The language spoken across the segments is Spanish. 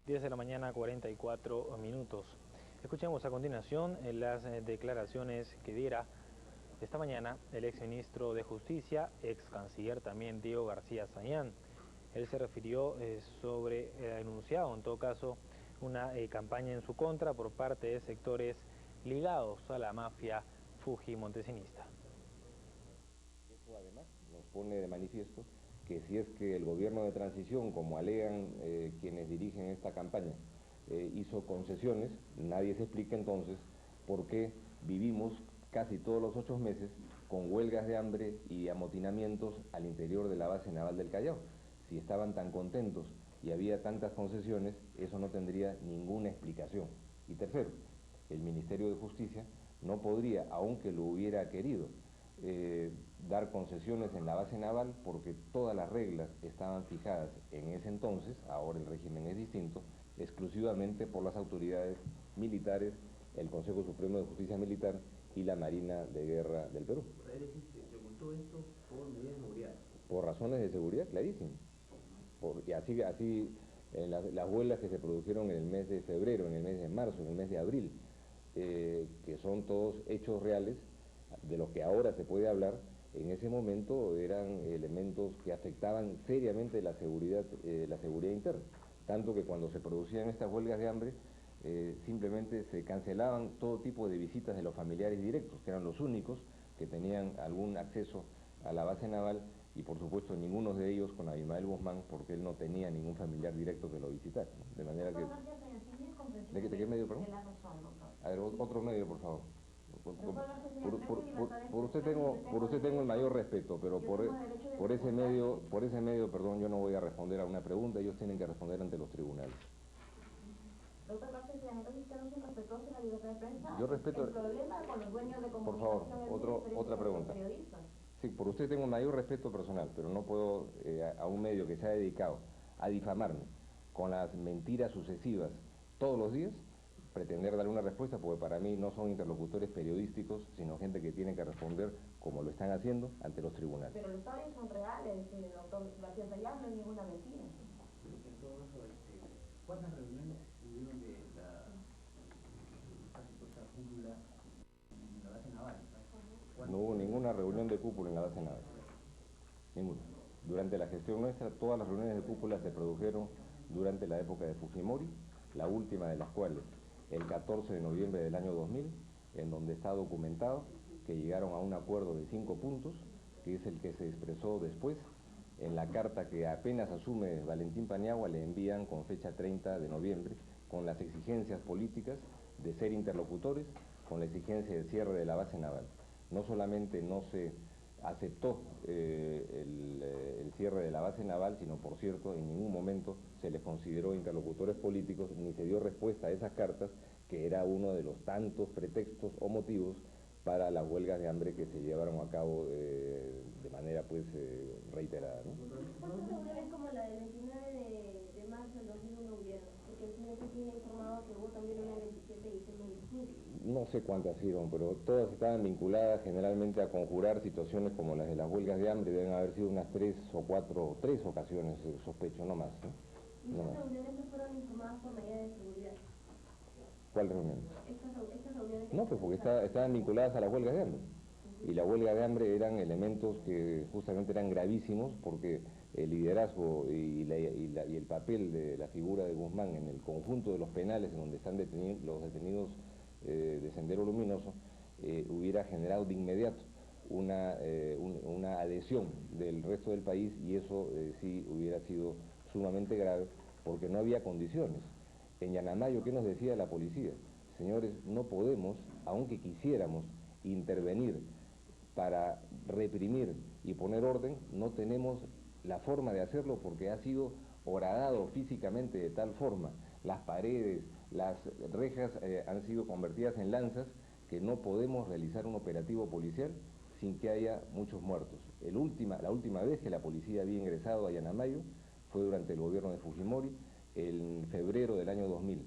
10 de la mañana, 44 minutos. Escuchemos a continuación las declaraciones que diera esta mañana el exministro de Justicia, ex canciller también Diego García Sayán. Él se refirió sobre el enunciado, en todo caso, una campaña en su contra por parte de sectores ligados a la mafia fujimontesinista. Eso además nos pone de manifiesto que si es que el gobierno de transición, como alegan quienes dirigen esta campaña, hizo concesiones, nadie se explica entonces por qué vivimos casi todos los 8 meses con huelgas de hambre y amotinamientos al interior de la base naval del Callao. Si estaban tan contentos y había tantas concesiones, eso no tendría ninguna explicación. Y tercero, el Ministerio de Justicia no podría, aunque lo hubiera querido, dar concesiones en la base naval porque todas las reglas estaban fijadas en ese entonces, ahora el régimen es distinto, exclusivamente por las autoridades militares, el Consejo Supremo de Justicia Militar y la Marina de Guerra del Perú. Es decir, se ocultó esto por medidas de seguridad. Por razones de seguridad, clarísimo. Y así las huelgas que se produjeron en el mes de febrero, en el mes de marzo, en el mes de abril, que son todos hechos reales, de los que ahora se puede hablar, en ese momento eran elementos que afectaban seriamente la seguridad interna. Tanto que cuando se producían estas huelgas de hambre, simplemente se cancelaban todo tipo de visitas de los familiares directos, que eran los únicos que tenían algún acceso a la base naval, y por supuesto ninguno de ellos con Abimael Guzmán, porque él no tenía ningún familiar directo que lo visitara, ¿no? De manera que... ¿De qué medio, perdón? A ver, otro medio, por favor. Por usted tengo el mayor respeto, pero por ese medio, perdón, yo no voy a responder a una pregunta, ellos tienen que responder ante los tribunales. Doctor García, entonces usted no se respetó la libertad de prensa. Yo respeto... El problema con los dueños de Por favor, otra pregunta. Sí, por usted tengo mayor respeto personal, pero no puedo a un medio que se ha dedicado a difamarme con las mentiras sucesivas todos los días, pretender darle una respuesta, porque para mí no son interlocutores periodísticos, sino gente que tiene que responder, como lo están haciendo, ante los tribunales. Pero los historias son reales, doctor García Sayán, no es ninguna mentira. En todo caso, ¿cuántas reuniones hubieron de la supuesta cúpula en la base naval? No hubo ninguna reunión de cúpula en la base naval. Ninguna. Durante la gestión nuestra, todas las reuniones de cúpula se produjeron durante la época de Fujimori, la última de las cuales el 14 de noviembre del año 2000, en donde está documentado que llegaron a un acuerdo de 5 puntos, que es el que se expresó después en la carta que apenas asume Valentín Paniagua, le envían con fecha 30 de noviembre, con las exigencias políticas de ser interlocutores, con la exigencia de cierre de la base naval. No solamente no se aceptó el cierre de la base naval, sino, por cierto, en ningún momento se les consideró interlocutores políticos, ni se dio respuesta a esas cartas, que era uno de los tantos pretextos o motivos para las huelgas de hambre que se llevaron a cabo de manera reiterada, ¿no? ¿Cuántas reuniones como la del 29 de marzo del 2001 hubieron? Porque el señor tiene informado que hubo también una del 27 de diciembre del 2015. No sé cuántas fueron, pero todas estaban vinculadas generalmente a conjurar situaciones como las de las huelgas de hambre. Deben haber sido unas 3 ocasiones, sospecho, no más, ¿no? ¿Y estas reuniones no fueron informadas por medidas de seguridad? ¿Cuál reunión? Estas reuniones... No, pues porque estaban vinculadas a las huelgas de hambre. Y la huelga de hambre eran elementos que justamente eran gravísimos, porque el liderazgo y el papel de la figura de Guzmán en el conjunto de los penales en donde están los detenidos de Sendero Luminoso, hubiera generado de inmediato una adhesión del resto del país, y eso sí hubiera sido sumamente grave, porque no había condiciones. En Yanamayo, ¿qué nos decía la policía? Señores, no podemos, aunque quisiéramos intervenir para reprimir y poner orden, no tenemos la forma de hacerlo porque ha sido horadado físicamente de tal forma, las paredes, las rejas han sido convertidas en lanzas, que no podemos realizar un operativo policial sin que haya muchos muertos. La última vez que la policía había ingresado a Yanamayo fue durante el gobierno de Fujimori, en febrero del año 2000,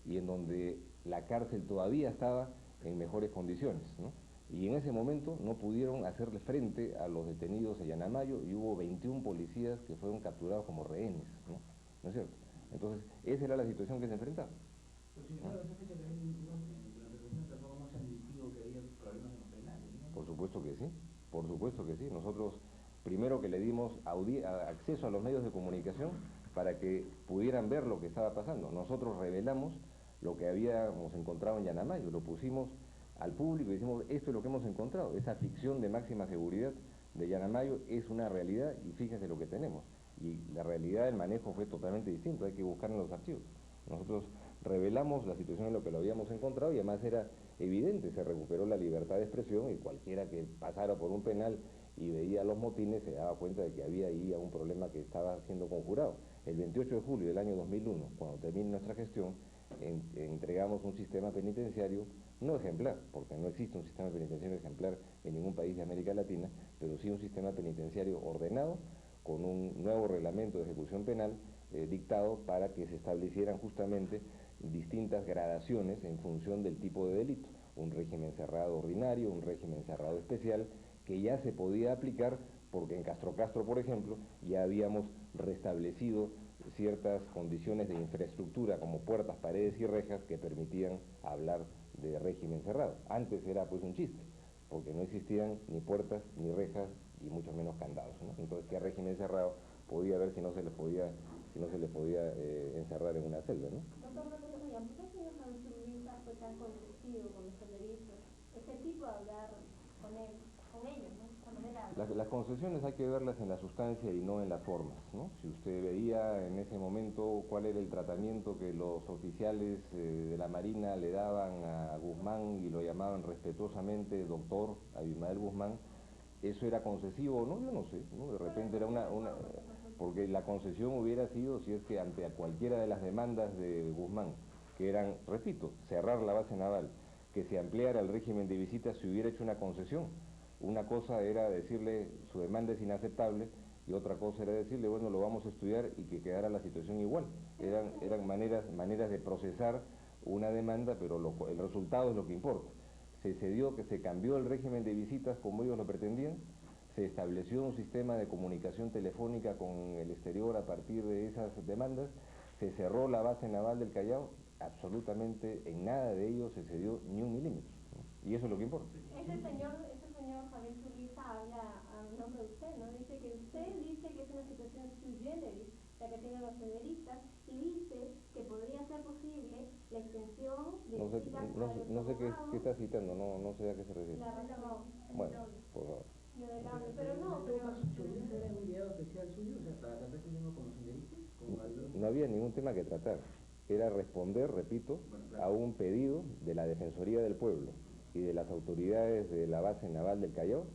y en donde la cárcel todavía estaba en mejores condiciones, ¿no? Y en ese momento no pudieron hacerle frente a los detenidos en Yanamayo, y hubo 21 policías que fueron capturados como rehenes, ¿no? ¿No es cierto? Entonces, esa era la situación que se enfrentaba. Pero sin embargo, esa fecha también, durante la sesión tampoco no se admitió que había problemas en los penales, ¿no? Por supuesto que sí, por supuesto que sí. Nosotros, primero que le dimos acceso a los medios de comunicación para que pudieran ver lo que estaba pasando. Nosotros revelamos lo que habíamos encontrado en Yanamayo, lo pusimos al público y decimos, esto es lo que hemos encontrado, esa ficción de máxima seguridad de Yanamayo es una realidad y fíjense lo que tenemos. Y la realidad del manejo fue totalmente distinto, hay que buscar en los archivos. Nosotros revelamos la situación en lo que lo habíamos encontrado y además era evidente, se recuperó la libertad de expresión y cualquiera que pasara por un penal y veía los motines se daba cuenta de que había ahí un problema que estaba siendo conjurado. El 28 de julio del año 2001, cuando termine nuestra gestión, entregamos un sistema penitenciario no ejemplar, porque no existe un sistema penitenciario ejemplar en ningún país de América Latina, pero sí un sistema penitenciario ordenado, con un nuevo reglamento de ejecución penal dictado para que se establecieran justamente distintas gradaciones en función del tipo de delito, un régimen cerrado ordinario, un régimen cerrado especial, que ya se podía aplicar porque en Castro, por ejemplo, ya habíamos restablecido ciertas condiciones de infraestructura como puertas, paredes y rejas que permitían hablar de régimen cerrado. Antes era pues un chiste, porque no existían ni puertas ni rejas y mucho menos candados, ¿no? Entonces, ¿qué régimen cerrado podía haber si no se les podía encerrar en una celda, ¿no? Doctor, ¿por qué el señor Javier Zuluaga fue tan conflictivo con los senderistas? Ese tipo de hablar con ellos, ¿no? Esa manera de Las concesiones hay que verlas en la sustancia y no en las formas, ¿no? Si usted veía en ese momento cuál era el tratamiento que los oficiales de la Marina le daban a Guzmán y lo llamaban respetuosamente doctor Abimael Guzmán, ¿eso era concesivo o no? Yo no sé, ¿no? De repente era porque la concesión hubiera sido si es que ante cualquiera de las demandas de Guzmán, que eran, repito, cerrar la base naval, que se ampliara el régimen de visitas, se hubiera hecho una concesión. Una cosa era decirle su demanda es inaceptable y otra cosa era decirle, bueno, lo vamos a estudiar y que quedara la situación igual. Eran maneras de procesar una demanda, pero el resultado es lo que importa. Se cedió, que se cambió el régimen de visitas como ellos lo pretendían, se estableció un sistema de comunicación telefónica con el exterior a partir de esas demandas, se cerró la base naval del Callao, absolutamente en nada de ello se cedió ni un milímetro, ¿no? Y eso es lo que importa. Ese señor Javier Zuluaga habla a nombre de usted, ¿no? Dice que usted dice que es una situación sui generis la que tienen los senderistas y dice que podría ser posible la extensión de visitas a los no sé qué abogados. está citando, no sé a qué se refiere. La razón. Bueno, por favor. Pero no, En todo caso, ¿Zuluaga era un enviado especial suyo, o sea, para tratar este tema con los senderistas? No había ningún tema que tratar, era responder, repito, a un pedido de la Defensoría del Pueblo y de las autoridades de la base naval del Callao,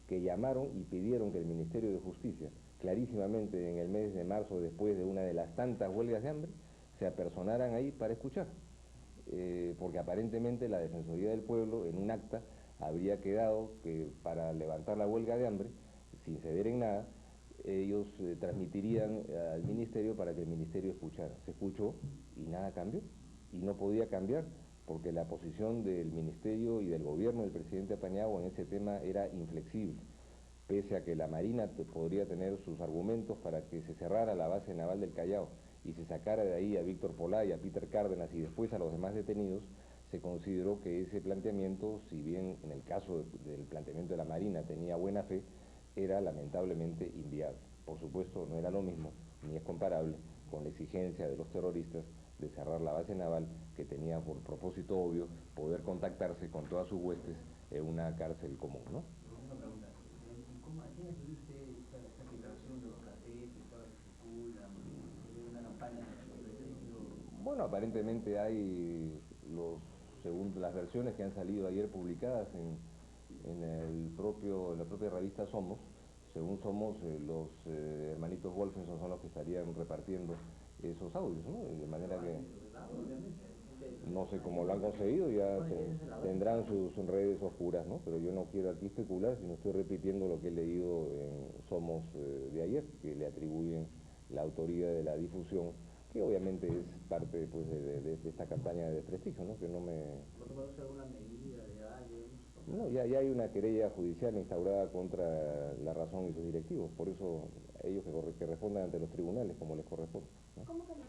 que llamaron y pidieron que el Ministerio de Justicia, clarísimamente en el mes de marzo, después de una de las tantas huelgas de hambre, se apersonaran ahí para escuchar, porque aparentemente la Defensoría del Pueblo, en un acta, habría quedado que para levantar la huelga de hambre, sin ceder en nada, ellos transmitirían al Ministerio para que el Ministerio escuchara. Se escuchó y nada cambió, y no podía cambiar, porque la posición del Ministerio y del gobierno del presidente Paniagua en ese tema era inflexible, pese a que la Marina podría tener sus argumentos para que se cerrara la base naval del Callao y se sacara de ahí a Víctor Polá y a Peter Cárdenas y después a los demás detenidos, se consideró que ese planteamiento, si bien en el caso del planteamiento de la Marina tenía buena fe, era lamentablemente inviable. Por supuesto, no era lo mismo, ni es comparable con la exigencia de los terroristas de cerrar la base naval, que tenía por propósito obvio poder contactarse con todas sus huestes en una cárcel común, ¿no? Una pregunta, ¿a quién atribuye usted esta filtración de los carteles que ahora se circulan, de una campaña de Bueno, aparentemente hay según las versiones que han salido ayer publicadas en la propia revista Somos, según Somos, los hermanitos Wolfenson son los que estarían repartiendo esos audios, ¿no? De manera que no sé cómo lo han conseguido, ya tendrán sus redes oscuras, ¿no? Pero yo no quiero aquí especular, sino estoy repitiendo lo que he leído en Somos de ayer, que le atribuyen la autoría de la difusión, que obviamente es parte pues, de esta campaña de desprestigio, ¿no? Que no me... ¿Por tomarse alguna medida legal, digamos? No, ya hay una querella judicial instaurada contra La Razón y sus directivos, por eso ellos que respondan ante los tribunales como les corresponde, ¿no? ¿Cómo que no?